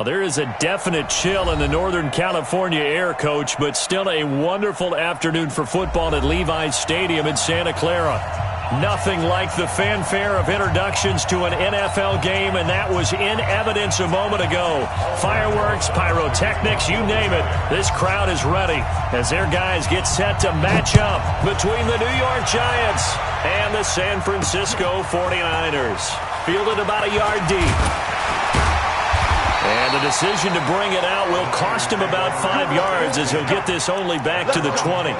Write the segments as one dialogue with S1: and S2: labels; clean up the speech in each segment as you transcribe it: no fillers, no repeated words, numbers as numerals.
S1: Well, there is a definite chill in the Northern California air, Coach, but still a wonderful afternoon for football at Levi's Stadium in Santa Clara. Nothing like the fanfare of introductions to an NFL game, and that was in evidence a moment ago. Fireworks, pyrotechnics, you name it. This crowd is ready as their guys get set to match up between the New York Giants and the San Francisco 49ers. Fielded about a yard deep. And the decision to bring it out will cost him about 5 yards as he'll get this only back to the 20.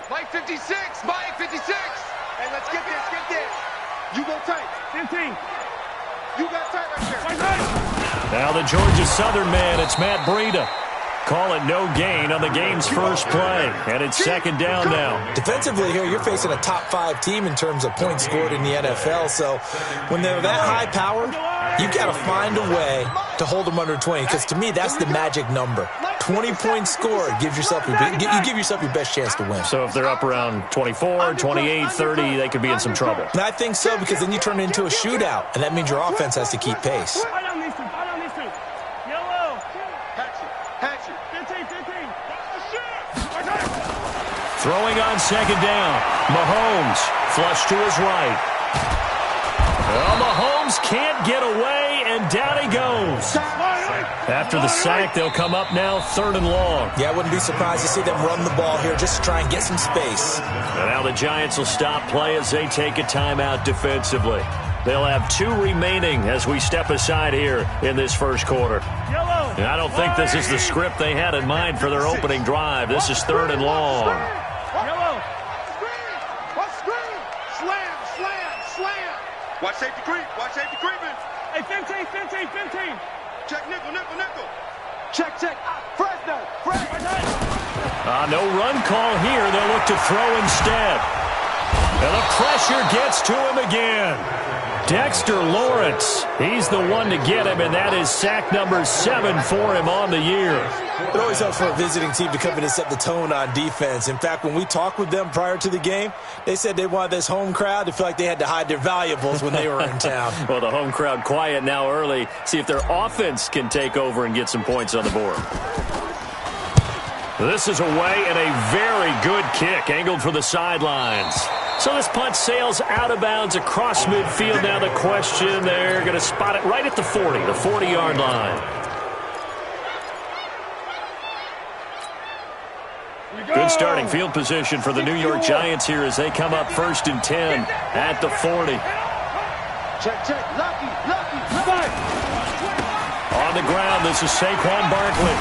S2: Mike 56, Mike 56. Hey, let's get this. You go tight. 15. You got tight right there.
S1: Now the Georgia Southern man, it's Matt Breida. Call it no gain on the game's first play, and it's second down now.
S3: Defensively here, you're facing a top-5 team in terms of points scored in the NFL, so when they're that high-powered, you got to find a way to hold them under 20, because to me, that's the magic number. 20 points scored, you give yourself your best chance to win.
S1: So if they're up around 24, 28, 30, they could be in some trouble.
S3: And I think so, because then you turn it into a shootout, and that means your offense has to keep pace.
S1: Throwing on second down. Mahomes flush to his right. Well, Mahomes can't get away, and down he goes. After the sack, they'll come up now 3rd and long.
S3: Yeah, I wouldn't be surprised to see them run the ball here just to try and get some space.
S1: And now the Giants will stop play as they take a timeout defensively. They'll have 2 remaining as we step aside here in this first quarter. And I don't think this is the script they had in mind for their opening drive. This is 3rd and long.
S2: Watch safety creeping.
S4: Hey, 15.
S2: Check nickel. Check. Fresno.
S1: No run call here. They'll look to throw instead. And the pressure gets to him again. Dexter Lawrence, he's the one to get him, and that is sack number 7 for him on the year.
S3: It always helps for a visiting team to come in and set the tone on defense. In fact, when we talked with them prior to the game, they said they wanted this home crowd to feel like they had to hide their valuables when they were in town.
S1: Well, the home crowd quiet now early. See if their offense can take over and get some points on the board. This is away, and a very good kick angled for the sidelines. So this punt sails out of bounds across midfield. Now the question, they're going to spot it right at the 40, the 40-yard line. Good starting field position for the New York Giants here as they come up 1st and 10 at the 40.
S2: Check. Lucky.
S1: On the ground, this is Saquon Barkley.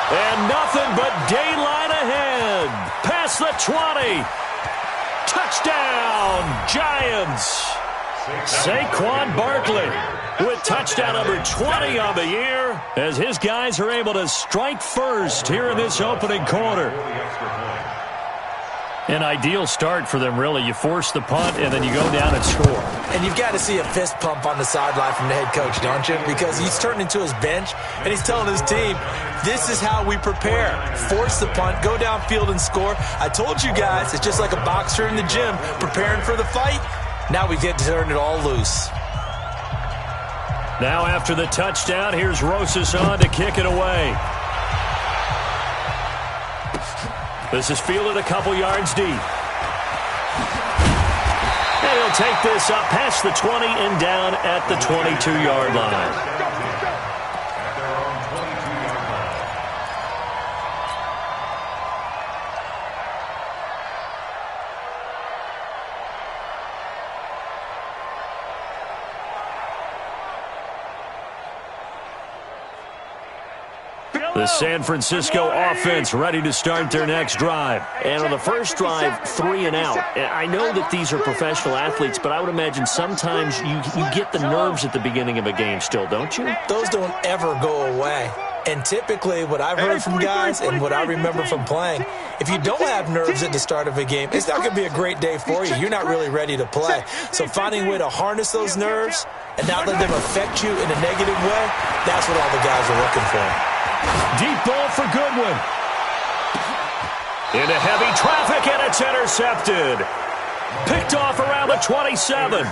S1: And nothing but daylight ahead. Past the 20. Touchdown, Giants. Saquon Barkley with touchdown number 20 on the year as his guys are able to strike first here in this opening quarter. An ideal start for them, really. You force the punt, and then you go down and score.
S3: And you've got to see a fist pump on the sideline from the head coach, don't you? Because he's turned into his bench, and he's telling his team, this is how we prepare. Force the punt, go downfield and score. I told you guys, it's just like a boxer in the gym preparing for the fight. Now we get to turn it all loose.
S1: Now after the touchdown, here's Rosas on to kick it away. This is fielded a couple yards deep. And he'll take this up past the 20 and down at the 22-yard line. The San Francisco offense ready to start their next drive.
S5: And on the first drive, 3 and out. I know that these are professional athletes, but I would imagine sometimes you get the nerves at the beginning of a game still, don't you?
S3: Those don't ever go away. And typically what I've heard from guys and what I remember from playing, if you don't have nerves at the start of a game, it's not going to be a great day for you. You're not really ready to play. So finding a way to harness those nerves and not let them affect you in a negative way, that's what all the guys are looking for.
S1: Deep ball for Goodwin. Into heavy traffic, and it's intercepted. Picked off around the 27.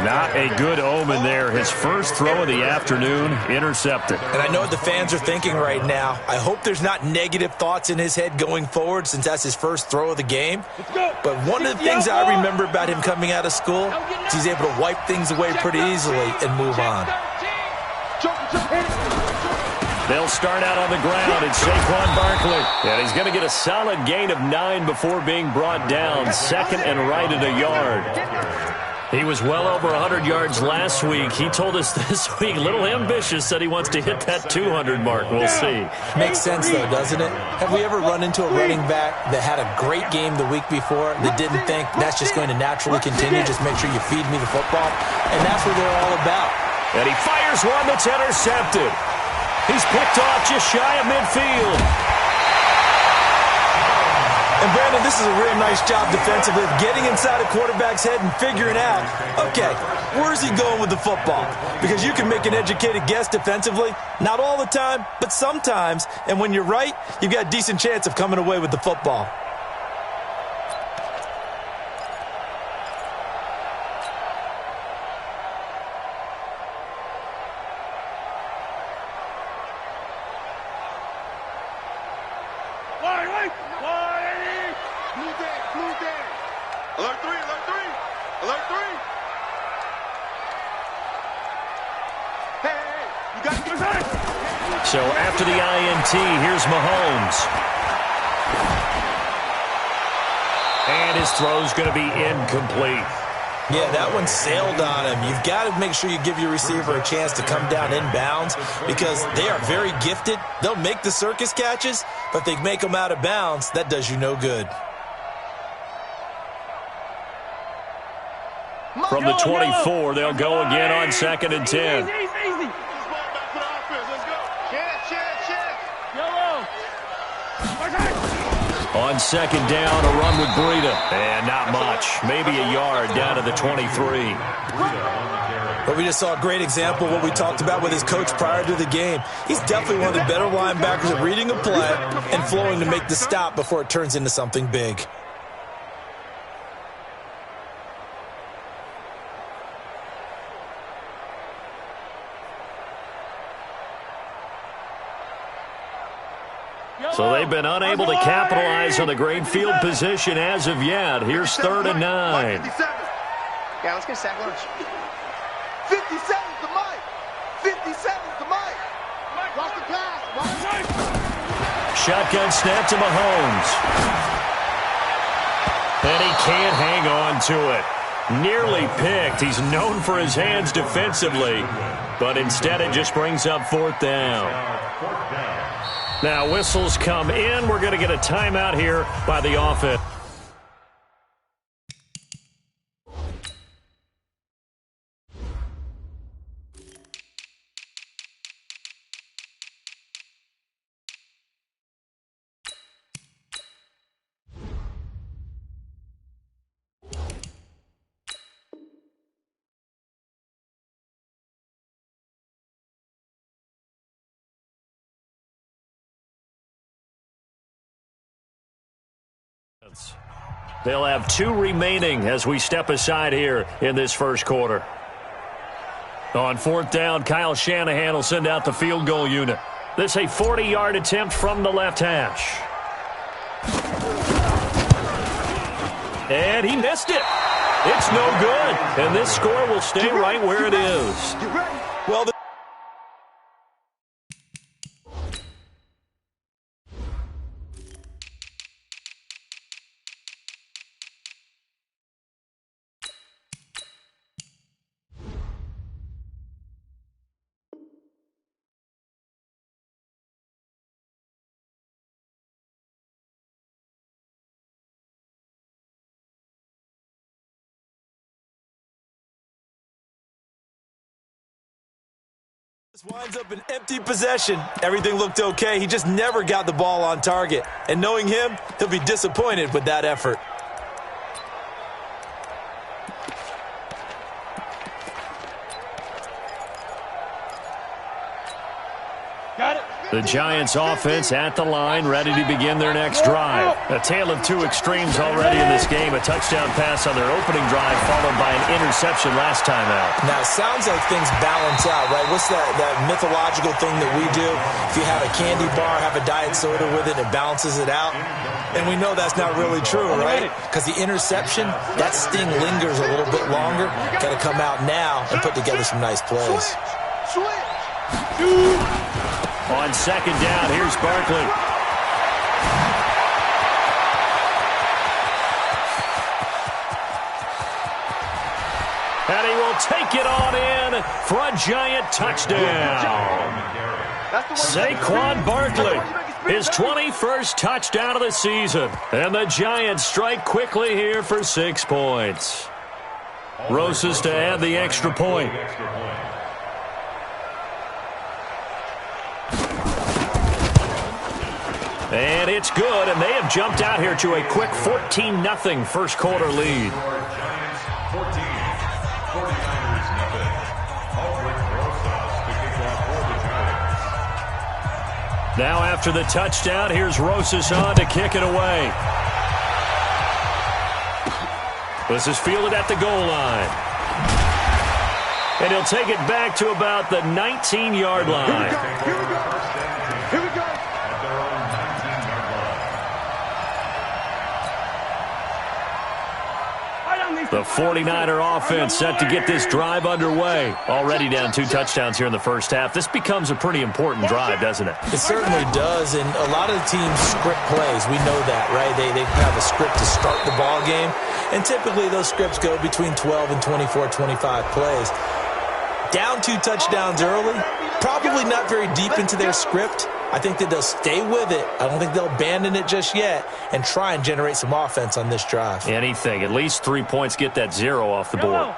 S1: Not a good omen there. His first throw of the afternoon, intercepted.
S3: And I know what the fans are thinking right now. I hope there's not negative thoughts in his head going forward since that's his first throw of the game. But one of the things I remember about him coming out of school is he's able to wipe things away pretty easily and move on.
S1: They'll start out on the ground. It's Saquon Barkley. And he's going to get a solid gain of 9 before being brought down. Second and right at a yard. He was well over 100 yards last week. He told us this week, a little ambitious, said he wants to hit that 200 mark. We'll see.
S3: Makes sense, though, doesn't it? Have we ever run into a running back that had a great game the week before that didn't think that's just going to naturally continue? Just make sure you feed me the football. And that's what they're all about.
S1: And he fires one that's intercepted. He's picked off just shy of midfield.
S3: And, Brandon, this is a real nice job defensively of getting inside a quarterback's head and figuring out, okay, where's he going with the football? Because you can make an educated guess defensively. Not all the time, but sometimes. And when you're right, you've got a decent chance of coming away with the football.
S1: So after the INT, here's Mahomes. And his throw's going to be incomplete.
S3: Yeah, that one sailed on him. You've got to make sure you give your receiver a chance to come down inbounds because they are very gifted. They'll make the circus catches, but if they make them out of bounds, that does you no good.
S1: From the 24, they'll go again on 2nd and 10. On 2nd down, a run with Breida. And not much. Maybe a yard down to the 23.
S3: But we just saw a great example of what we talked about with his coach prior to the game. He's definitely one of the better linebackers at reading a play and flowing to make the stop before it turns into something big.
S1: So they've been unable to capitalize on the great field position as of yet. Here's 3rd and 9.
S2: Yeah, let's get sack lunch. 57's the mic. 57's the mic. Watch the pass.
S1: Shotgun snap to Mahomes. And he can't hang on to it. Nearly picked. He's known for his hands defensively, but instead it just brings up 4th down. Now whistles come in. We're going to get a timeout here by the offense. They'll have 2 remaining as we step aside here in this first quarter. On 4th down, Kyle Shanahan will send out the field goal unit. This a 40-yard attempt from the left hash. And he missed it. It's no good, and this score will stay right where it is.
S3: Well, this winds up an empty possession. Everything looked okay. He just never got the ball on target. And knowing him, he'll be disappointed with that effort.
S2: Got it.
S1: The Giants offense at the line, ready to begin their next drive. A tale of two extremes already in this game. A touchdown pass on their opening drive, followed by an interception last time out.
S3: Now, it sounds like things balance out, right? What's that mythological thing that we do? If you have a candy bar, have a diet soda with it, it balances it out. And we know that's not really true, right? Because the interception, that sting lingers a little bit longer. Got to come out now and put together some nice plays.
S1: On second down, here's Barkley. And he will take it on in for a Giant touchdown. Saquon Barkley, his 21st touchdown of the season. And the Giants strike quickly here for 6 points. Rosas to add the extra point. And it's good, and they have jumped out here to a quick 14-0 first quarter lead. Now after the touchdown, here's Rosas on to kick it away. This is fielded at the goal line. And he'll take it back to about the 19-yard line.
S2: Here we go. Here we go.
S1: The 49er offense set to get this drive underway. Already down 2 touchdowns here in the first half. This becomes a pretty important drive, doesn't it?
S3: It certainly does, and a lot of the teams script plays. We know that, right? They have a script to start the ball game, and typically those scripts go between 12 and 24, 25 plays. Down 2 touchdowns early, probably not very deep into their script. I think that they'll stay with it. I don't think they'll abandon it just yet and try and generate some offense on this drive.
S1: Anything. At least 3 points, get that 0 off the board.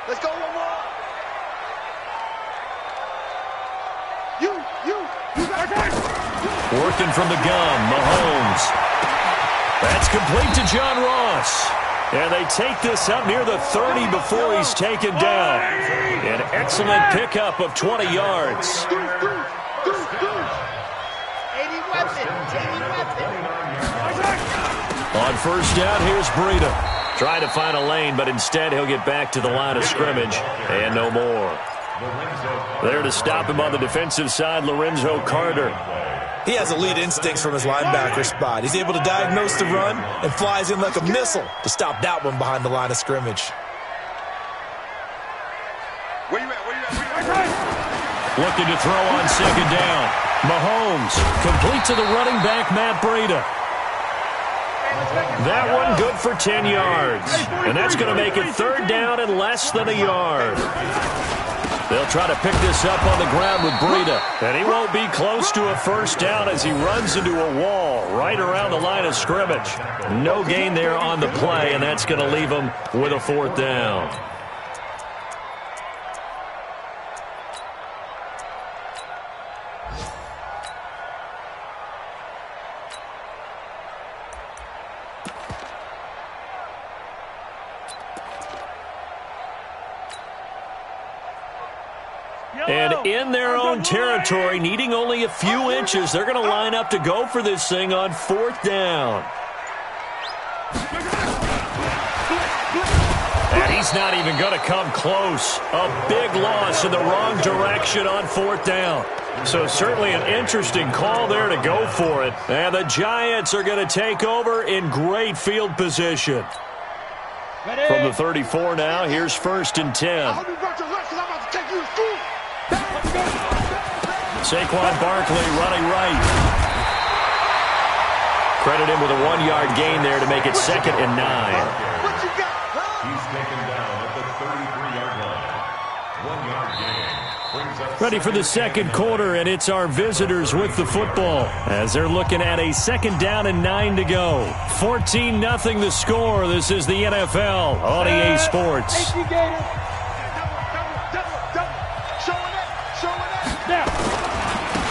S2: Let's go one more. You got it.
S1: Working from the gun, Mahomes. That's complete to John Ross. And they take this up near the 30 before he's taken down. An excellent pickup of 20 yards. On first down, here's Breida. Trying to find a lane, but instead he'll get back to the line of scrimmage. And no more. There to stop him on the defensive side, Lorenzo Carter.
S3: He has elite instincts from his linebacker spot. He's able to diagnose the run and flies in like a missile to stop that one behind the line of scrimmage.
S2: Where you at?
S1: Looking to throw on second down. Mahomes, complete to the running back, Matt Breida. That one good for 10 yards. And that's going to make it third down and less than a yard. They'll try to pick this up on the ground with Breida. And he won't be close to a first down as he runs into a wall right around the line of scrimmage. No gain there on the play, and that's going to leave him with a 4th down. And in their own territory, needing only a few inches, they're going to line up to go for this thing on 4th down. And he's not even going to come close. A big loss in the wrong direction on 4th down. So certainly an interesting call there to go for it. And the Giants are going to take over in great field position. From the 34 now, here's 1st and 10. Saquon Barkley running right. Credit him with a 1-yard gain there to make it 2nd and 9.
S6: He's taken down at the 33-yard line. 1-yard gain brings up
S1: Ready for the second quarter, and it's our visitors with the football as they're looking at a 2nd down and 9 to go. 14-0 the score. This is the NFL on EA Sports.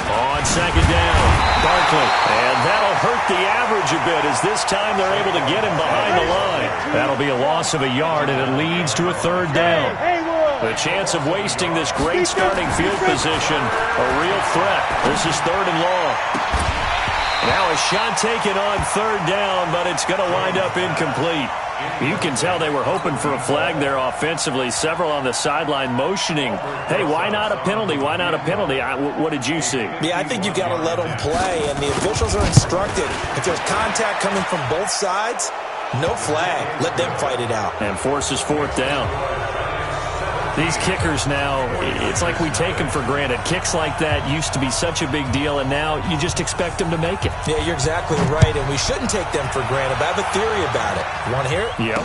S1: On 2nd down, Barkley. And that'll hurt the average a bit as this time they're able to get him behind the line. That'll be a loss of a yard, and it leads to a 3rd down. The chance of wasting this great starting field position, a real threat. This is 3rd and long. Now a shot taken on 3rd down, but it's going to wind up incomplete. You can tell they were hoping for a flag there offensively. Several on the sideline motioning, hey, why not a penalty? Why not a penalty? What did you see?
S3: Yeah, I think you got to let them play, and the officials are instructed. If there's contact coming from both sides, no flag. Let them fight it out.
S1: And forces 4th down. These kickers now, it's like we take them for granted. Kicks like that used to be such a big deal, and now you just expect them to make it.
S3: Yeah, you're exactly right, and we shouldn't take them for granted. But I have a theory about it. You want to hear it?
S1: Yep.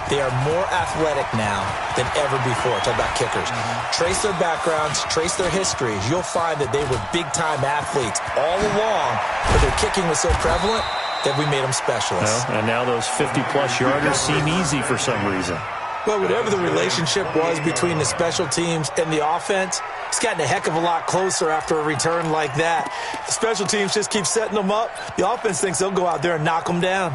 S3: They are more athletic now than ever before. Talk about kickers. Trace their backgrounds, trace their histories. You'll find that they were big-time athletes all along, but their kicking was so prevalent that we made them specialists.
S1: Well, and now those 50-plus yarders seem easy for some reason.
S3: Well, whatever the relationship was between the special teams and the offense, it's gotten a heck of a lot closer after a return like that. The special teams just keep setting them up. The offense thinks they'll go out there and knock them down.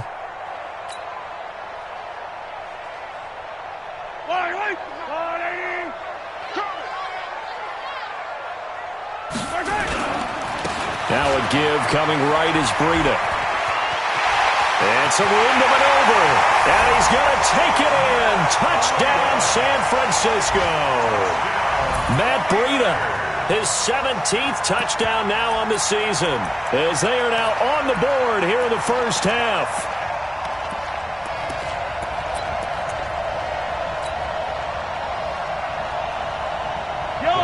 S1: Now a give coming right is Breida. And some room to maneuver. And he's going to take it in. Touchdown, San Francisco. Matt Breida, his 17th touchdown now on the season, as they are now on the board here in the first half.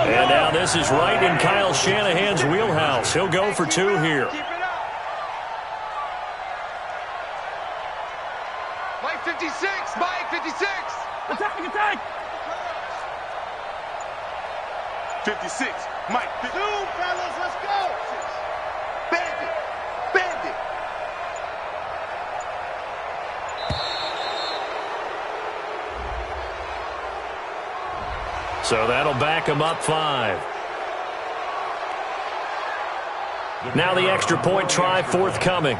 S1: And now this is right in Kyle Shanahan's wheelhouse. He'll go for 2 here.
S2: Mike 56, Mike 56.
S4: Attack!
S2: 56, Mike. 2, fellas, let's go. Bandit.
S1: So that'll back him up 5. Now the extra point try forthcoming.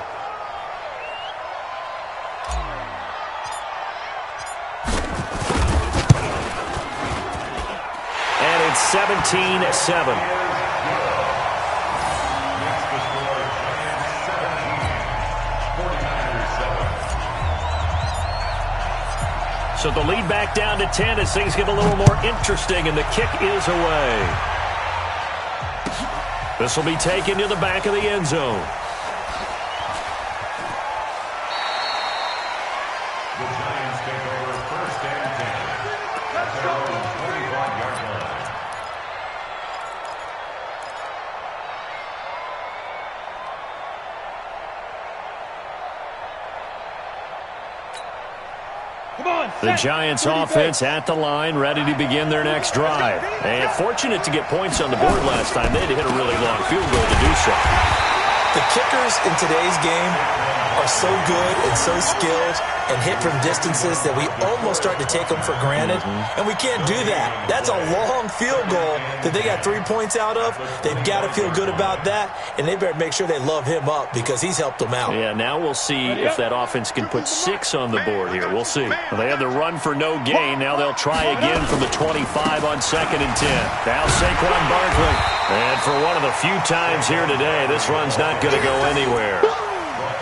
S1: And it's 17-7. So the lead back down to 10 as things get a little more interesting, and the kick is away. This will be taken to the back of the end zone.
S6: The Giants take over 1st and 10. At their own 25-yard line.
S1: The Giants offense at the line, ready to begin their next drive. And fortunate to get points on the board last time. They had to hit a really long field goal to do so.
S3: The kickers in today's game are so good and so skilled and hit from distances that we almost start to take them for granted. And we can't do that. That's a long field goal that they got 3 points out of. They've got to feel good about that, and they better make sure they love him up because he's helped them out.
S1: Yeah, now we'll see if that offense can put 6 on the board here. We'll see. Well, they had the run for no gain. Now they'll try again from the 25 on 2nd and 10. Now Saquon Barkley. And for one of the few times here today, this run's not going to go anywhere.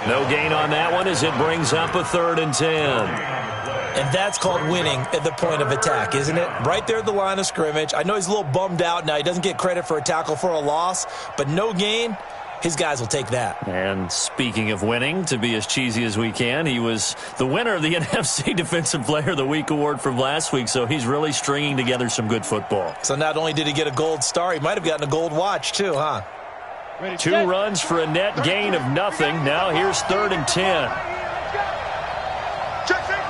S1: No gain on that one as it brings up a 3rd and 10.
S3: And that's called winning at the point of attack, isn't it? Right there at the line of scrimmage. I know he's a little bummed out now. He doesn't get credit for a tackle for a loss, but no gain. His guys will take that.
S1: And speaking of winning, to be as cheesy as we can, he was the winner of the NFC Defensive Player of the Week award from last week, so he's really stringing together some good football.
S3: So not only did he get a gold star, he might have gotten a gold watch too, huh?
S1: 2 runs for a net gain of nothing. Now here's 3rd and 10.
S2: Check safety.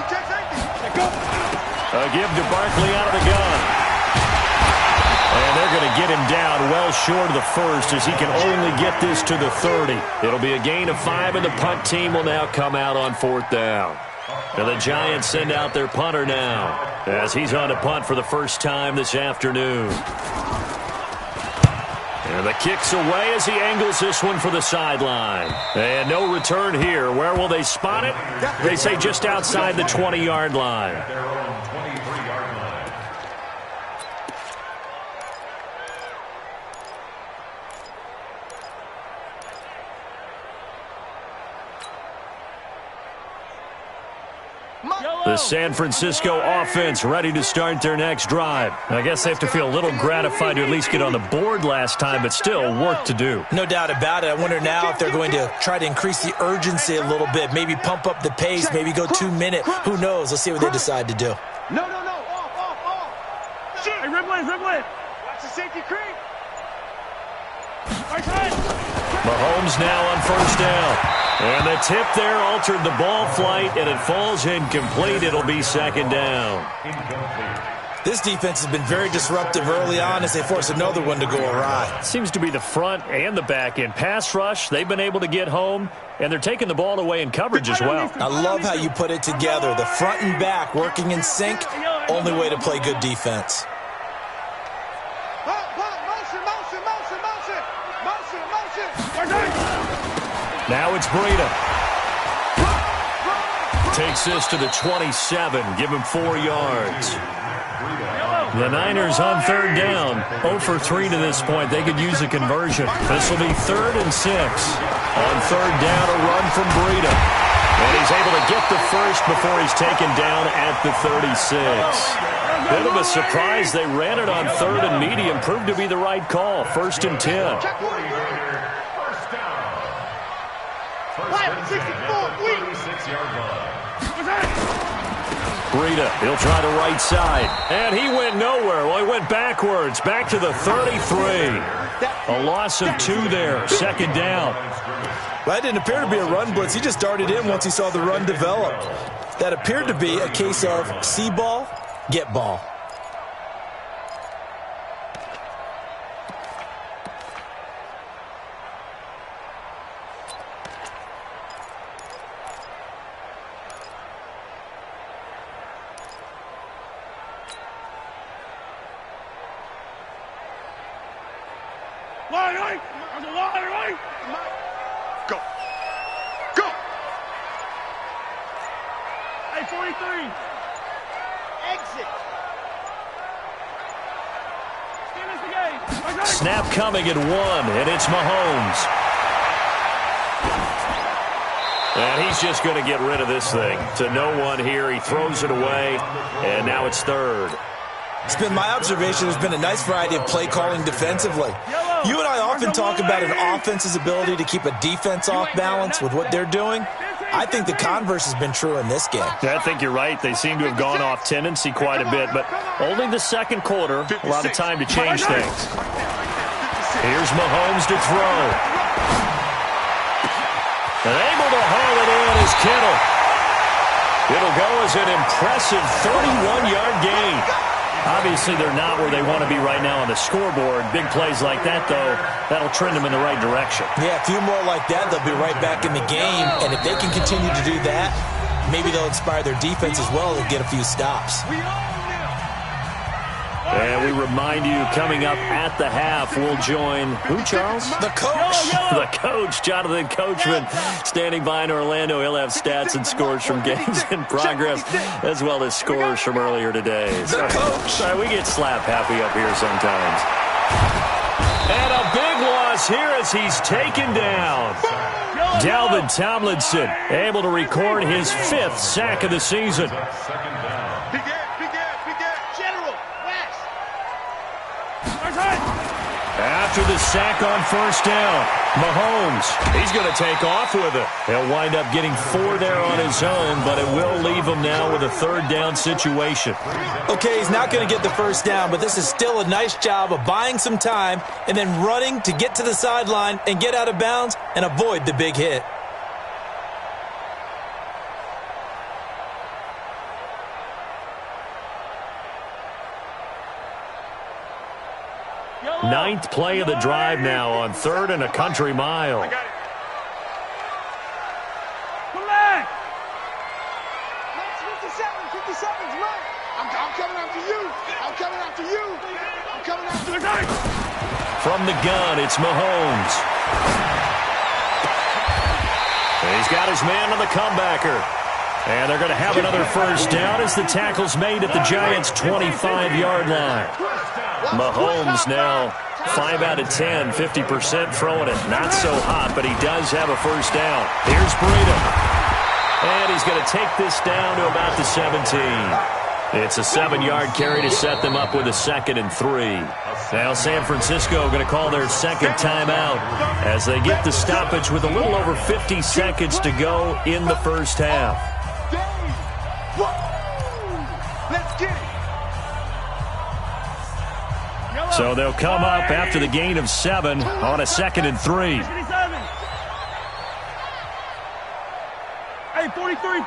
S1: A give to Barkley out of the gun. And they're going to get him down well short of the first as he can only get this to the 30. It'll be a gain of 5, and the punt team will now come out on 4th down. And the Giants send out their punter now as he's on to punt for the first time this afternoon. And the kick's away as he angles this one for the sideline. And no return here. Where will they spot it? They say just outside the 20-yard line.
S6: Their own 23-yard line.
S1: The San Francisco offense ready to start their next drive. I guess they have to feel a little gratified to at least get on the board last time, but still work to do.
S3: No doubt about it. I wonder now if they're going to try to increase the urgency a little bit, maybe pump up the pace, maybe go 2-minute. Who knows? Let's see what they decide to do.
S2: No. Off.
S4: Hey, Rimley.
S2: Watch the safety creep.
S4: Right side.
S1: Mahomes now on 1st down. And the tip there altered the ball flight, and it falls incomplete. It'll be 2nd down.
S6: Incomplete.
S3: This defense has been very disruptive early on as they force another one to go awry.
S1: Seems to be the front and the back end. Pass rush, they've been able to get home, and they're taking the ball away in coverage as well.
S3: I love how you put it together. The front and back working in sync, only way to play good defense.
S2: Motion.
S1: Now it's Breida. Takes this to the 27. Give him 4 yards. The Niners on 3rd down. 0 for 3 to this point. They could use a conversion. This will be 3rd and 6. On 3rd down, a run from Breida. And he's able to get the first before he's taken down at the 36. Bit of a surprise. They ran it on 3rd and medium. Proved to be the right call. 1st and 10. Breida, he'll try the right side. And he went nowhere. Well, he went backwards. Back to the 33. A loss of 2 there. 2nd down.
S3: Well, that didn't appear to be a run blitz. He just darted in once he saw the run develop. That appeared to be a case of see ball, get ball.
S4: Line right. On the line right.
S2: Go.
S4: Hey, 43.
S2: Exit.
S4: Finish the game. Right side.
S1: Snap coming at 1, and it's Mahomes. And he's just going to get rid of this thing. To no one here. He throws it away, and now it's 3rd.
S3: It's been my observation there's been a nice variety of play calling defensively. You and I often talk about an offense's ability to keep a defense off balance with what they're doing. I think the converse has been true in this game.
S1: I think you're right. They seem to have gone off tendency quite a bit, but only the 2nd quarter, a lot of time to change things. Here's Mahomes to throw. And able to haul it in is Kittle. It'll go as an impressive 31-yard gain. Obviously, they're not where they want to be right now on the scoreboard. Big plays like that, though, that'll trend them in the right direction.
S3: Yeah, a few more like that, they'll be right back in the game. And if they can continue to do that, maybe they'll inspire their defense as well and get a few stops.
S1: And we remind you, coming up at the half, we'll join who, Charles?
S3: The coach.
S1: The coach, Jonathan Coachman, standing by in Orlando. He'll have stats and scores from games in progress, as well as scores from earlier today.
S3: The coach.
S1: We get slap happy up here sometimes. And a big loss is here as he's taken down. Dalvin Tomlinson able to record his 5th sack of the season.
S6: Second down.
S2: Big air. General, West.
S1: After the sack on first down, Mahomes, he's going to take off with it. He'll wind up getting 4 there on his own, but it will leave him now with a 3rd down situation.
S3: Okay, he's not going to get the first down, but this is still a nice job of buying some time and then running to get to the sideline and get out of bounds and avoid the big hit.
S1: Ninth play of the drive now on 3rd and a country mile.
S2: Come back. 57's right. I'm coming after you.
S1: From the gun, it's Mahomes. He's got his man on the comebacker. And they're going to have another first down as the tackle's made at the Giants' 25-yard line. Mahomes now 5 out of 10, 50% throwing it. Not so hot, but he does have a first down. Here's Breida. And he's going to take this down to about the 17. It's a 7-yard carry to set them up with a 2nd and 3. Now San Francisco going to call their 2nd timeout as they get the stoppage with a little over 50 seconds to go in the first half.
S2: Let's get it.
S1: So they'll come up after the gain of 7 on a 2nd and 3.
S4: Hey, 43,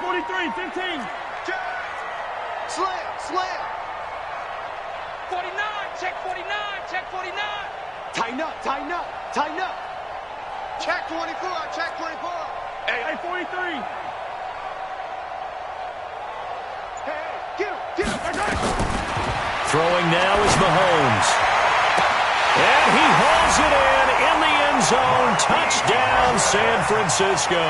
S4: 15.
S2: Slam. 49, check 49. Tighten up. Check 24.
S4: Hey, 43.
S2: Hey, get him.
S1: Throwing now is Mahomes. And he hauls it in the end zone. Touchdown, San Francisco.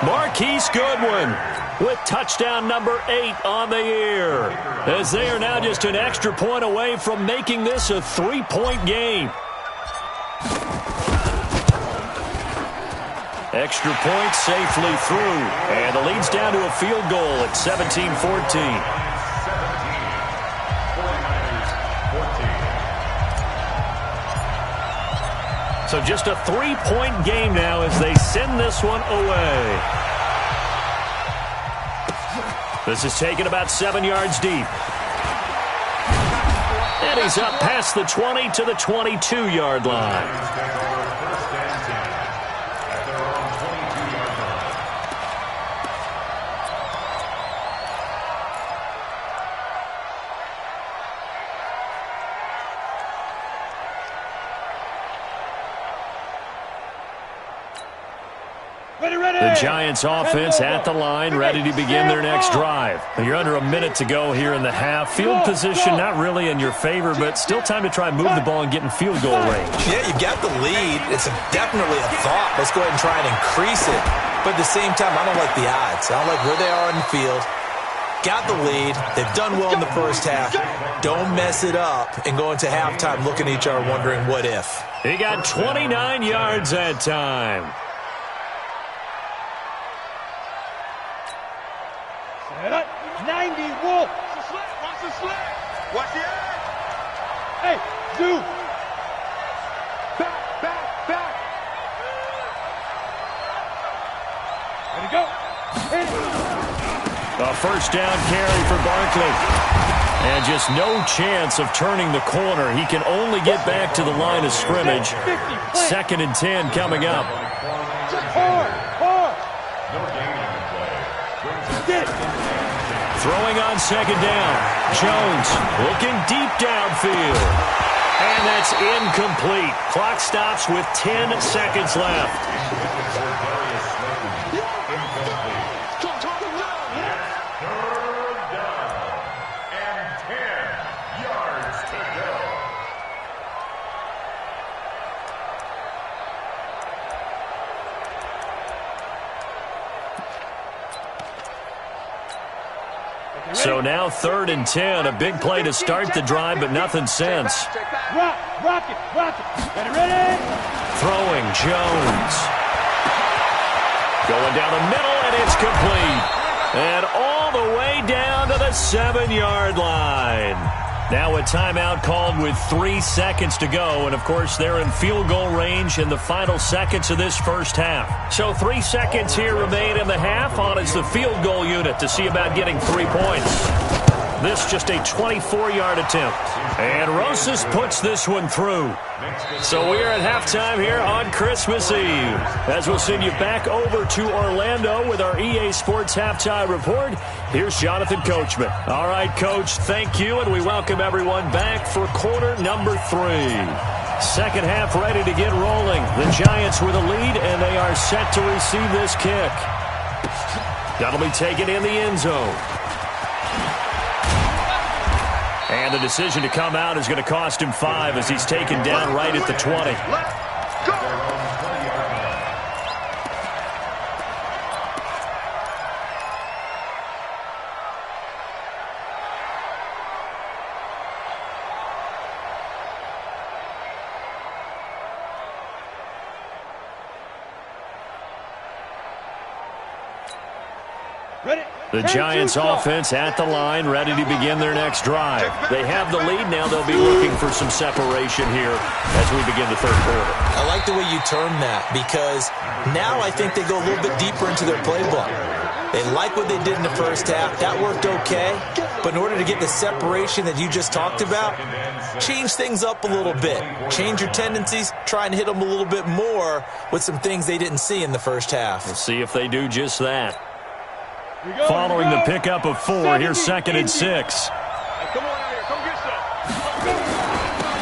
S1: Marquise Goodwin with touchdown number 8 on the year, as they are now just an extra point away from making this a 3-point game. Extra point safely through, and the lead's down to a field goal at 17-14. So just a 3-point game now as they send this one away. This is taken about 7 yards deep. And he's up past the 20 to the 22-yard line. The Giants offense at the line, ready to begin their next drive. You're under a minute to go here in the half. Field position not really in your favor, but still time to try and move the ball and get in field goal range.
S3: Yeah, you've got the lead. It's definitely a thought. Let's go ahead and try and increase it. But at the same time, I don't like the odds. I don't like where they are in the field. Got the lead. They've done well in the first half. Don't mess it up and go into halftime looking at each other wondering what if.
S1: He got 29 yards that time.
S4: Set up. 90, Wolf.
S2: Watch the edge.
S4: Hey, do.
S2: Back.
S4: Ready to go.
S1: A first down carry for Barkley. And just no chance of turning the corner. He can only get back to the line of scrimmage. 2nd and 10 coming up.
S4: Hard. Get it.
S1: Throwing on 2nd down. Jones looking deep downfield. And that's incomplete. Clock stops with 10 seconds left. So now 3rd and 10. A big play to start the drive, but nothing since.
S4: Rock it. Ready?
S1: Throwing Jones. Going down the middle, and it's complete. And all the way down to the 7-yard line. Now a timeout called with 3 seconds to go. And, of course, they're in field goal range in the final seconds of this first half. So 3 seconds here remain in the half. On is the field goal unit to see about getting 3 points. This just a 24-yard attempt. And Rosas puts this one through. So we are at halftime here on Christmas Eve. As we'll send you back over to Orlando with our EA Sports Halftime Report, here's Jonathan Coachman. All right, Coach, thank you, and we welcome everyone back for quarter number 3. Second half ready to get rolling. The Giants with a lead, and they are set to receive this kick. That'll be taken in the end zone. And the decision to come out is going to cost him 5 as he's taken down right at the 20. The Giants offense at the line, ready to begin their next drive. They have the lead. Now they'll be looking for some separation here as we begin the third quarter.
S3: I like the way you term that, because now I think they go a little bit deeper into their playbook. They like what they did in the first half. That worked okay. But in order to get the separation that you just talked about, change things up a little bit. Change your tendencies. Try and hit them a little bit more with some things they didn't see in the first half.
S1: We'll see if they do just that. Following the pickup of 4, here's 2nd and 6.
S2: Come on out here. Come get some.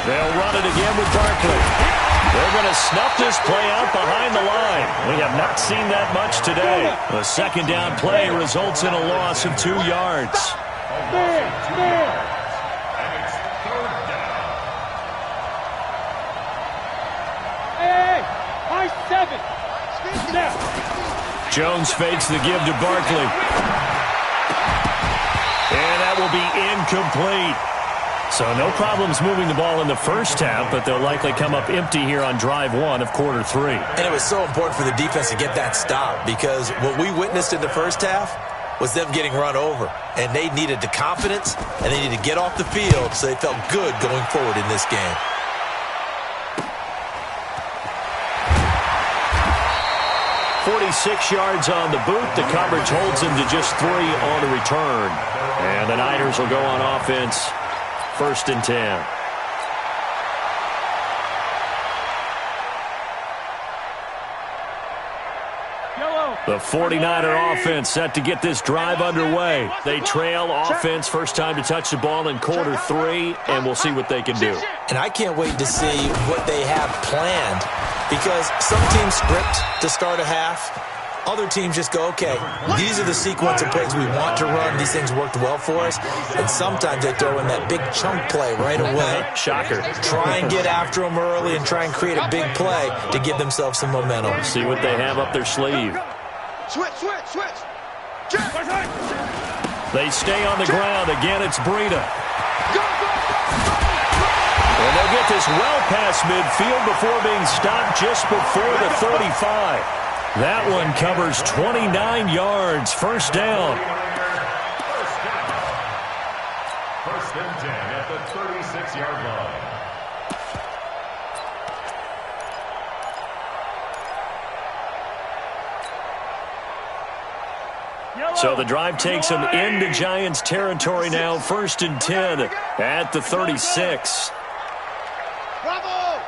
S1: They'll run it again with Barkley. They're going to snuff this play out behind the line. We have not seen that much today. The second down play results in a loss of 2 yards.
S4: Hey, high 7. Now.
S1: Jones fakes the give to Barkley. And that will be incomplete. So no problems moving the ball in the first half, but they'll likely come up empty here on drive 1 of quarter 3.
S3: And it was so important for the defense to get that stop, because what we witnessed in the first half was them getting run over. And they needed the confidence, and they needed to get off the field so they felt good going forward in this game.
S1: 46 yards on the boot. The coverage holds him to just 3 on the return. And the Niners will go on offense, 1st and 10. The 49er offense set to get this drive underway. They trail offense, first time to touch the ball in quarter 3, and we'll see what they can do.
S3: And I can't wait to see what they have planned, because some teams script to start a half. Other teams just go, okay, these are the sequence of plays we want to run. These things worked well for us. And sometimes they throw in that big chunk play right away.
S1: Shocker.
S3: Try and get after them early and try and create a big play to give themselves some momentum.
S1: See what they have up their sleeve.
S2: Switch.
S1: They stay on the ground. Again, it's Breida. And they'll get this well past midfield before being stopped just before the 35. That one covers 29 yards. First down.
S6: First and 10 at the 36-yard line.
S1: So the drive takes them into Giants territory now. 1st and 10 at the 36.
S2: Bravo!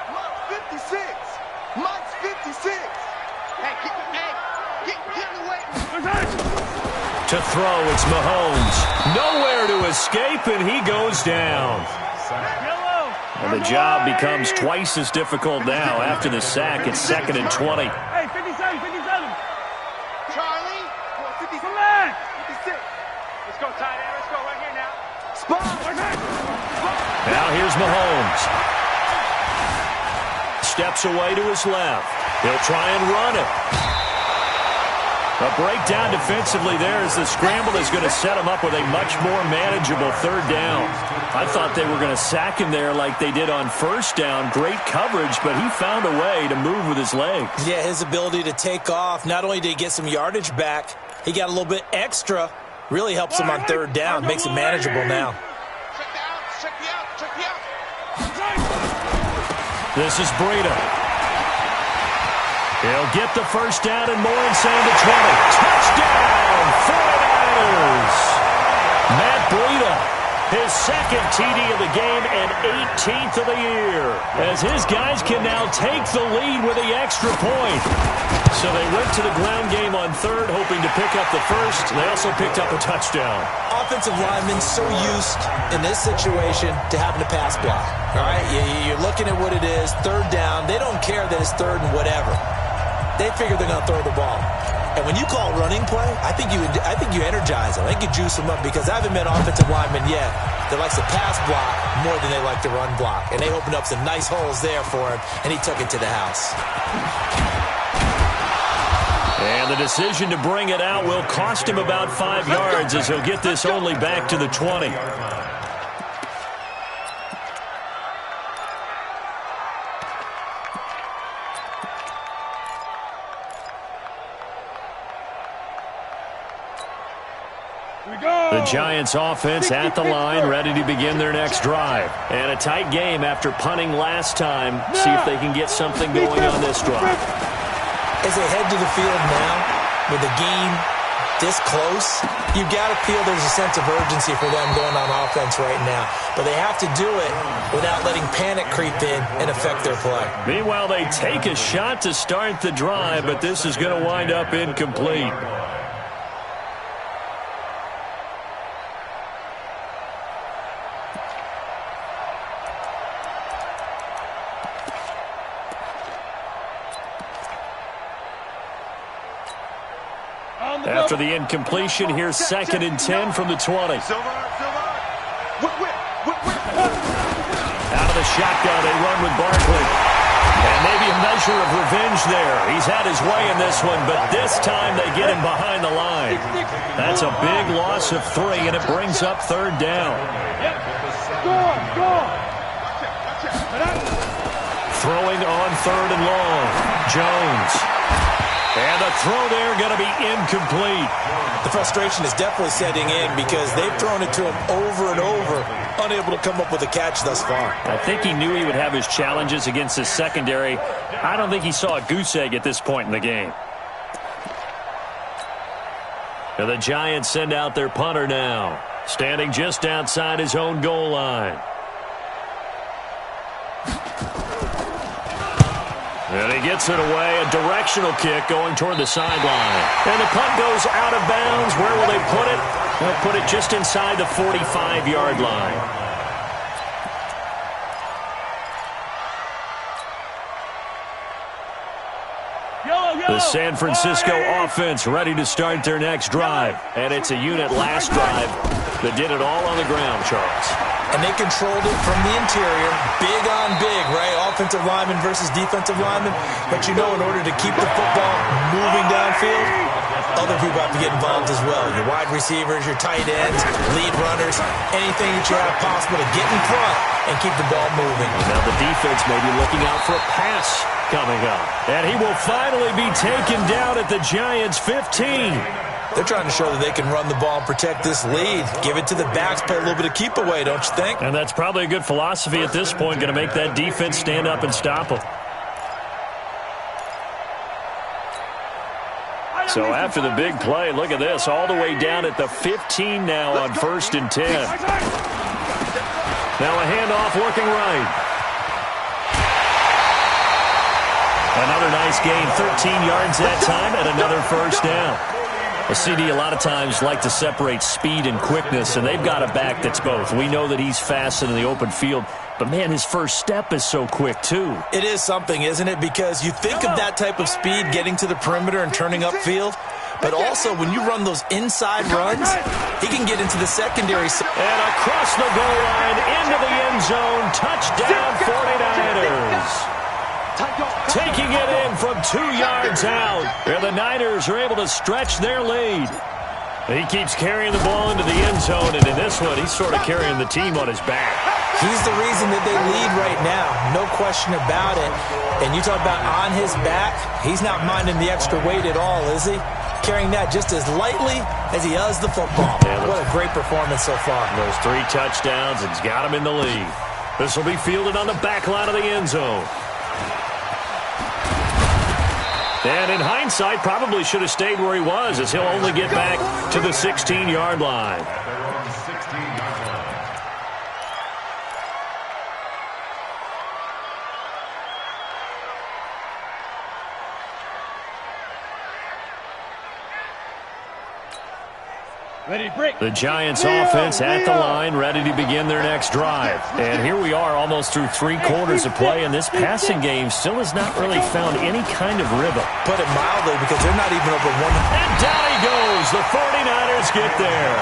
S2: Mike's 56. Mike's 56. Hey, get in the way.
S1: To throw, it's Mahomes. Nowhere to escape, and he goes down. And the job becomes twice as difficult now after the sack. It's 2nd and 20.
S4: Hey, 57.
S2: Charlie, 56. 56. Let's go, tight end. Let's go right here now. Spot.
S1: Now here's Mahomes. Steps away to his left. He'll try and run it. A breakdown defensively there as the scramble is going to set him up with a much more manageable third down. I thought they were going to sack him there like they did on first down. Great coverage, but he found a way to move with his legs.
S3: Yeah, his ability to take off, not only did he get some yardage back, he got a little bit extra. Really helps him on third down, makes it manageable now.
S1: This is Breida. He'll get the first down and more inside the 20. Touchdown, 49ers! Matt Breida, his second TD of the game and 18th of the year, as his guys can now take the lead with the extra point. So they went to the ground game on third, hoping to pick up the first. They also picked up a touchdown.
S3: Offensive linemen so used in this situation to having to pass block. All right, you're looking at what it is, third down. They don't care that it's third and whatever. They figure they're going to throw the ball. And when you call running play, I think you energize them. I think you juice them up because I haven't met offensive linemen yet that likes to pass block more than they like to run block. And they opened up some nice holes there for him, and he took it to the house.
S1: And the decision to bring it out will cost him about 5 yards as he'll get this only back to the 20. The Giants offense at the line, ready to begin their next drive. And a tight game after punting last time. See if they can get something going on this drive.
S3: As they head to the field now, with the game this close, you've got to feel there's a sense of urgency for them going on offense right now. But they have to do it without letting panic creep in and affect their play.
S1: Meanwhile, they take a shot to start the drive, but this is going to wind up incomplete. After the incompletion, here's 2nd and 10 from the 20. Out of the shotgun, they run with Barkley. And maybe a measure of revenge there. He's had his way in this one, but this time they get him behind the line. That's a big loss of 3, and it brings up third down. Throwing on third and long. Jones. And the throw there going to be incomplete.
S3: The frustration is definitely setting in because they've thrown it to him over and over, unable to come up with a catch thus far.
S1: I think he knew he would have his challenges against his secondary. I don't think he saw a goose egg at this point in the game. And the Giants send out their punter now, standing just outside his own goal line. And he gets it away, a directional kick going toward the sideline. And the punt goes out of bounds. Where will they put it? They'll put it just inside the 45-yard line. The San Francisco offense ready to start their next drive. And it's a unit last drive that did it all on the ground, Charles.
S3: And they controlled it from the interior, big on big, right? Offensive lineman versus defensive lineman. But you know, in order to keep the football moving downfield, other people have to get involved as well. Your wide receivers, your tight ends, lead runners, anything that you have possible to get in front and keep the ball moving.
S1: Now the defense may be looking out for a pass coming up. And he will finally be taken down at the Giants' 15.
S3: They're trying to show that they can run the ball and protect this lead. Give it to the backs, play a little bit of keep away, don't you think?
S1: And that's probably a good philosophy at this point, going to make that defense stand up and stop them. So after the big play, look at this, all the way down at the 15 now on 1st and 10. Now a handoff working right. Another nice gain, 13 yards that time, and another first down. A CD a lot of times like to separate speed and quickness, and they've got a back that's both. We know that he's fast in the open field, but, man, his first step is so quick, too.
S3: It is something, isn't it? Because you think of that type of speed getting to the perimeter and turning upfield, but also when you run those inside runs, he can get into the secondary.
S1: And across the goal line, into the end zone, touchdown 49ers. taking it in from 2 yards out. And the Niners are able to stretch their lead. He keeps carrying the ball into the end zone, and in this one, he's sort of carrying the team on his back.
S3: He's the reason that they lead right now, no question about it. And you talk about on his back, he's not minding the extra weight at all, is he? Carrying that just as lightly as he does the football. Yeah, what a great performance so far.
S1: Those 3 touchdowns, it's got him in the lead. This will be fielded on the back line of the end zone. And in hindsight, probably should have stayed where he was, as he'll only get back to the 16-yard line. The Giants offense at the line, ready to begin their next drive. And here we are almost through 3 quarters of play, and this passing game still has not really found any kind of rhythm.
S3: Put it mildly, because they're not even over 1.
S1: And down he goes. The 49ers get there.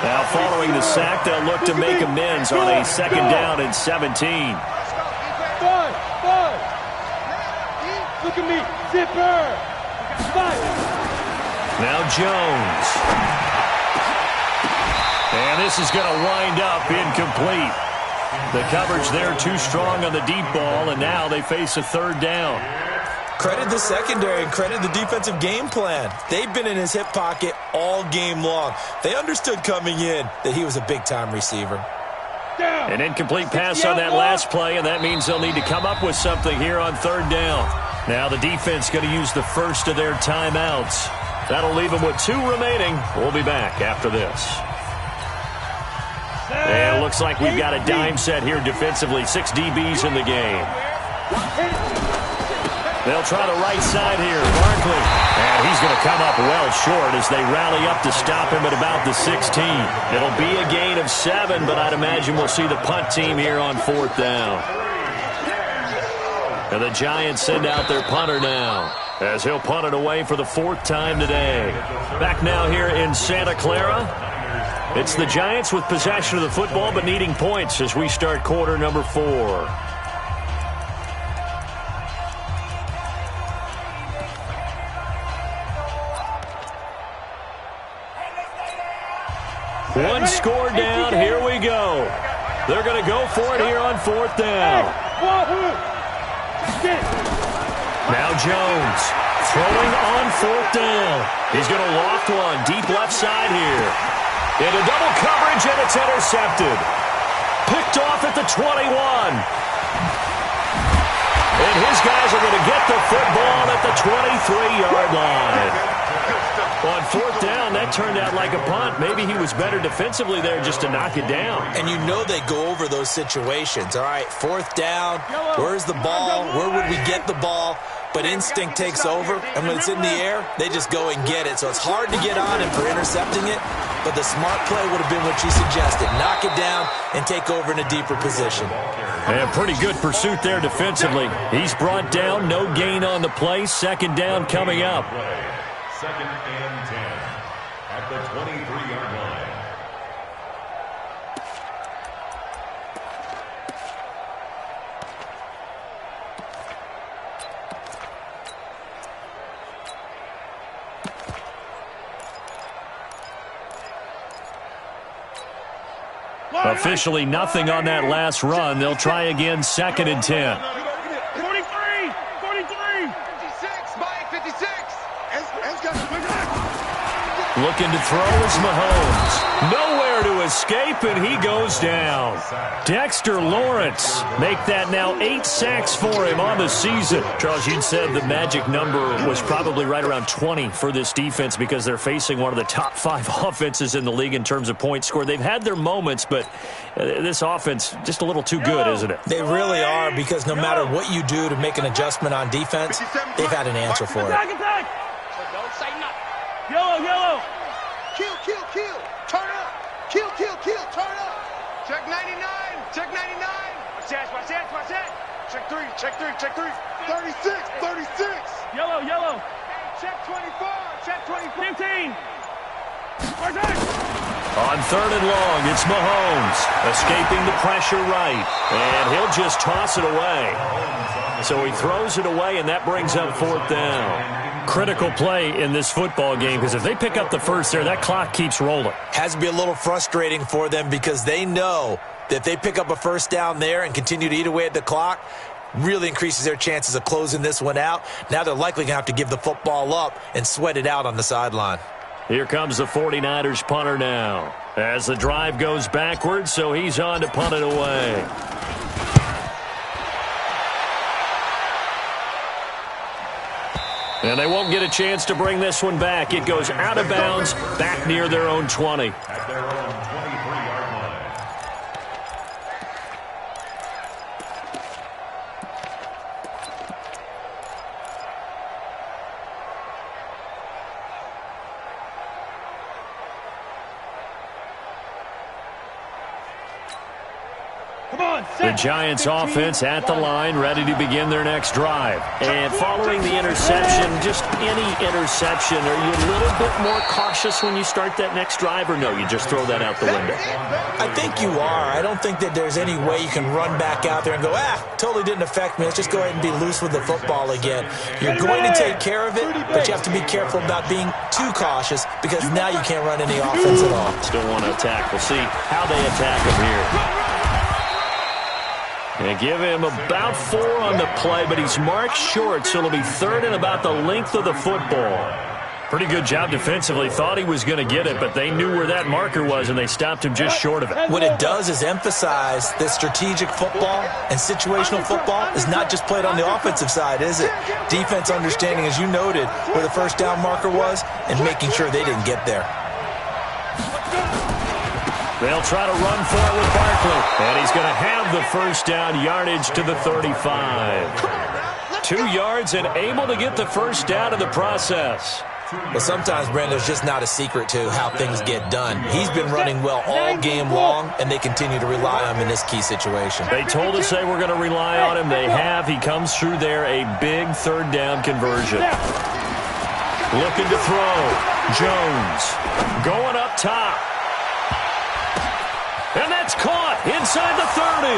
S1: Now following the sack, they'll look to make amends on a 2nd down and 17.
S2: Five. Look at me. Zipper. 5.
S1: Now Jones. And this is going to wind up incomplete. The coverage there too strong on the deep ball, and now they face a 3rd down.
S3: Credit the secondary and credit the defensive game plan. They've been in his hip pocket all game long. They understood coming in that he was a big-time receiver.
S1: An incomplete pass on that last play, and that means they'll need to come up with something here on 3rd down. Now the defense going to use the first of their timeouts. That'll leave them with 2 remaining. We'll be back after this. And it looks like we've got a dime set here defensively. 6 DBs in the game. They'll try the right side here. Barkley. And he's going to come up well short as they rally up to stop him at about the 16. It'll be a gain of 7, but I'd imagine we'll see the punt team here on 4th down. And the Giants send out their punter now, as he'll punt it away for the 4th time today. Back now here in Santa Clara. It's the Giants with possession of the football but needing points as we start quarter number 4. One score down. Here we go. They're going to go for it here on 4th down. Now Jones throwing on 4th down. He's going to loft one deep left side here. Into double coverage, and it's intercepted. Picked off at the 21. And his guys are going to get the football at the 23-yard line. On 4th down, that turned out like a punt. Maybe he was better defensively there just to knock it down.
S3: And you know they go over those situations. All right, 4th down, where's the ball? Where would we get the ball? But instinct takes over, and when it's in the air, they just go and get it. So it's hard to get on him for intercepting it, but the smart play would have been what you suggested. Knock it down and take over in a deeper position.
S1: And pretty good pursuit there defensively. He's brought down, no gain on the play. 2nd down coming up.
S6: 2nd and 10 at the 23-yard line.
S1: Officially nothing on that last run. They'll try again, 2nd and 10.
S4: 43! 43!
S2: 56, Mike, 56.
S1: Looking to throw is Mahomes. Nowhere to escape, and he goes down. Dexter Lawrence make that now 8 sacks for him on the season. Charles, you said the magic number was probably right around 20 for this defense because they're facing one of the top 5 offenses in the league in terms of points scored. They've had their moments, but this offense just a little too good, isn't it?
S3: They really are, because no matter what you do to make an adjustment on defense, they've had an answer for it.
S4: Attack! Yellow!
S2: Kill, turn up. Kill, turn up. Check 99. Watch that. Check 3. 36.
S4: Yellow!
S2: Check 24.
S4: 15!
S1: On 3rd and long, it's Mahomes escaping the pressure right, and he'll just toss it away. So he throws it away, and that brings up 4th down. Critical play in this football game, because if they pick up the first there, that clock keeps rolling.
S3: Has to be a little frustrating for them because they know that if they pick up a first down there and continue to eat away at the clock, really increases their chances of closing this one out. Now they're likely going to have to give the football up and sweat it out on the sideline.
S1: Here comes the 49ers punter now as the drive goes backwards, so he's on to punt it away. And they won't get a chance to bring this one back. It goes out of bounds, back near their own 20.
S6: At their own 23-yard line.
S1: The Giants offense at the line, ready to begin their next drive. And following the interception, just any interception, are you a little bit more cautious when you start that next drive, or no, you just throw that out the window?
S3: I think you are. I don't think that there's any way you can run back out there and go, totally didn't affect me. Let's just go ahead and be loose with the football again. You're going to take care of it, but you have to be careful about being too cautious because now you can't run any offense at all.
S1: Still want to attack. We'll see how they attack him here. And give him about 4 on the play, but he's marked short, so it'll be 3rd and about the length of the football. Pretty good job defensively. Thought he was going to get it, but they knew where that marker was, and they stopped him just short of it.
S3: What it does is emphasize that strategic football and situational football is not just played on the offensive side, is it? Defense understanding, as you noted, where the first down marker was and making sure they didn't get there.
S1: They'll try to run for it with Barkley. And he's going to have the first down, yardage to the 35. 2 yards and able to get the first down in the process.
S3: Well, sometimes, Brandon, there's just not a secret to how things get done. He's been running well all game long, and they continue to rely on him in this key situation.
S1: They told us they were going to rely on him. They have. He comes through there, a big 3rd down conversion. Looking to throw. Jones going up top. And that's caught inside the 30.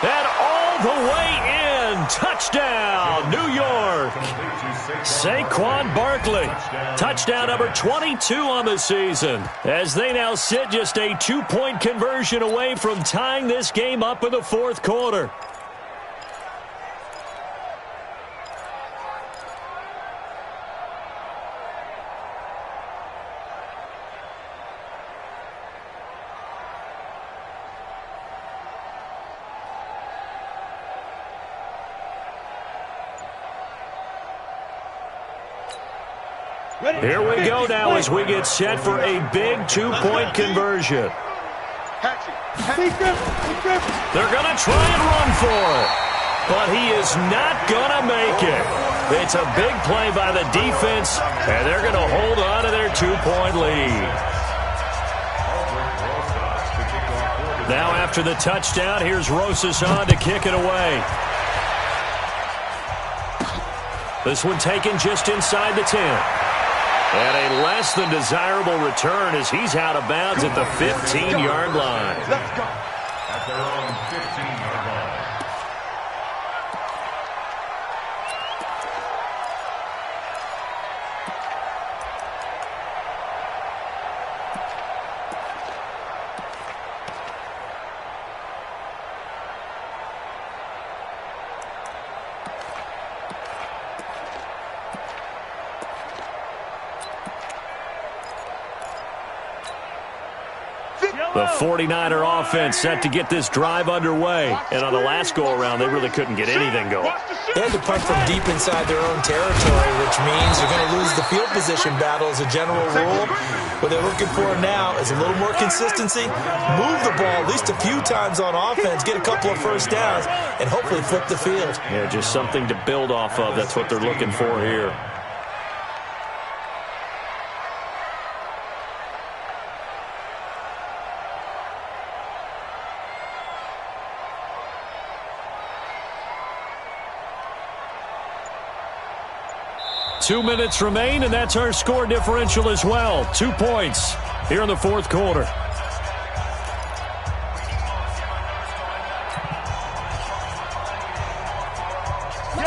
S1: And all the way in. Touchdown, New York. Saquon Barkley. Touchdown number 22 on the season. As they now sit just a 2-point conversion away from tying this game up in the 4th quarter. Here we go now as we get set for a big 2-point conversion. They're going to try and run for it, but he is not going to make it. It's a big play by the defense, and they're going to hold on to their 2-point lead. Now after the touchdown, here's Rosas on to kick it away. This one taken just inside the 10. And a less than desirable return as he's out of bounds at the 15-yard line.
S6: Let's go. At their own 15-yard line.
S1: The 49er offense set to get this drive underway. And on the last go-around, they really couldn't get anything going.
S3: They had to punt from deep inside their own territory, which means you're going to lose the field position battle as a general rule. What they're looking for now is a little more consistency, move the ball at least a few times on offense, get a couple of first downs, and hopefully flip the field.
S1: Yeah, just something to build off of. That's what they're looking for here. Two minutes remain, and that's our score differential as well. 2 points here in the 4th quarter.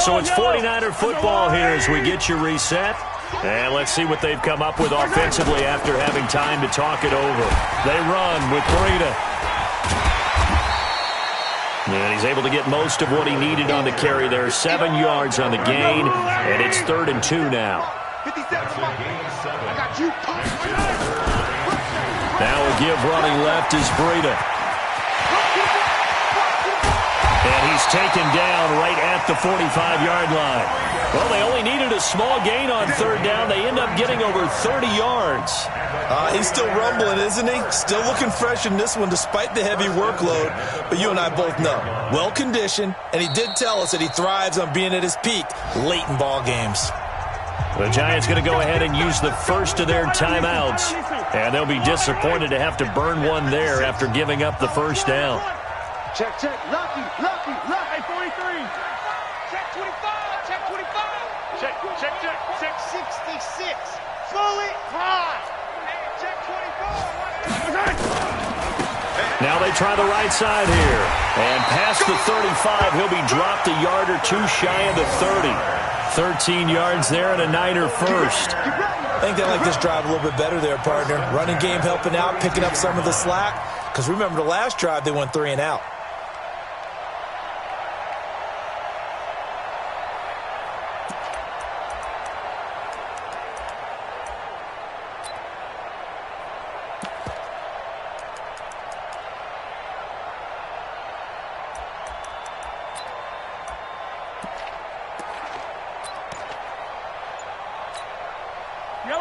S1: So it's 49er football here as we get you reset. And let's see what they've come up with offensively after having time to talk it over. They run with Breida. And he's able to get most of what he needed on the carry there. 7 yards on the gain, and it's 3rd and 2 now. Now a give running left is Breida. And he's taken down right at the 45-yard line. Well, they only needed a small gain on 3rd down. They end up getting over 30 yards.
S3: He's still rumbling, isn't he? Still looking fresh in this one despite the heavy workload. But you and I both know, well-conditioned, and he did tell us that he thrives on being at his peak late in ball games.
S1: The Giants going to go ahead and use the first of their timeouts. And they'll be disappointed to have to burn one there after giving up the first down.
S2: Check, lucky, 43. Check 25, check 25. Check 66. Fully high. Check 24.
S1: Now they try the right side here. And past the 35, he'll be dropped a yard or two shy of the 30. 13 yards there and a Niner first.
S3: I think they like this drive a little bit better there, partner. Running game helping out, picking up some of the slack. Because remember the last drive, they went 3 and out.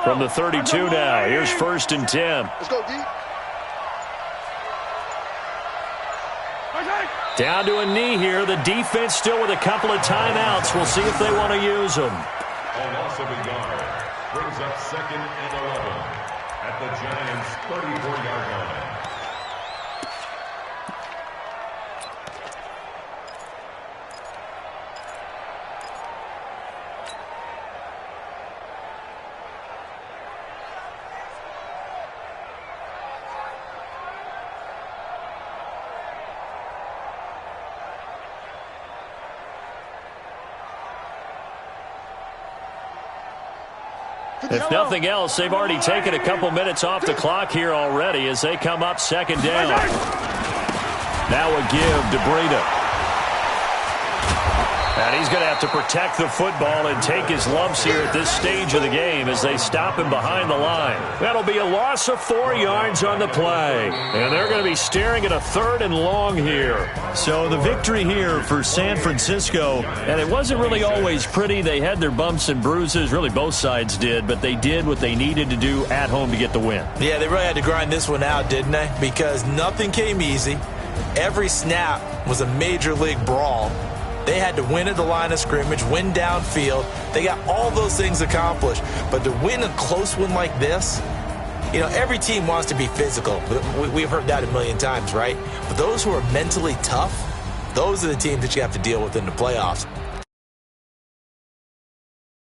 S1: From the 32 now, here's 1st and 10.
S2: Let's go, D.
S1: Down to a knee here. The defense still with a couple of timeouts. We'll see if they want to use them.
S6: A loss of a yard brings up 2nd and 11 at the Giants' 34-yard line.
S1: If nothing else, they've already taken a couple minutes off the clock here already as they come up 2nd down. Now a give to Breida. And he's going to have to protect the football and take his lumps here at this stage of the game as they stop him behind the line. That'll be a loss of 4 yards on the play. And they're going to be staring at a 3rd and long here. So the victory here for San Francisco, and it wasn't really always pretty. They had their bumps and bruises. Really, both sides did. But they did what they needed to do at home to get the win.
S3: Yeah, they really had to grind this one out, didn't they? Because nothing came easy. Every snap was a major league brawl. They had to win at the line of scrimmage, win downfield. They got all those things accomplished. But to win a close one like this, you know, every team wants to be physical. We've heard that a million times, right? But those who are mentally tough, those are the teams that you have to deal with in the playoffs.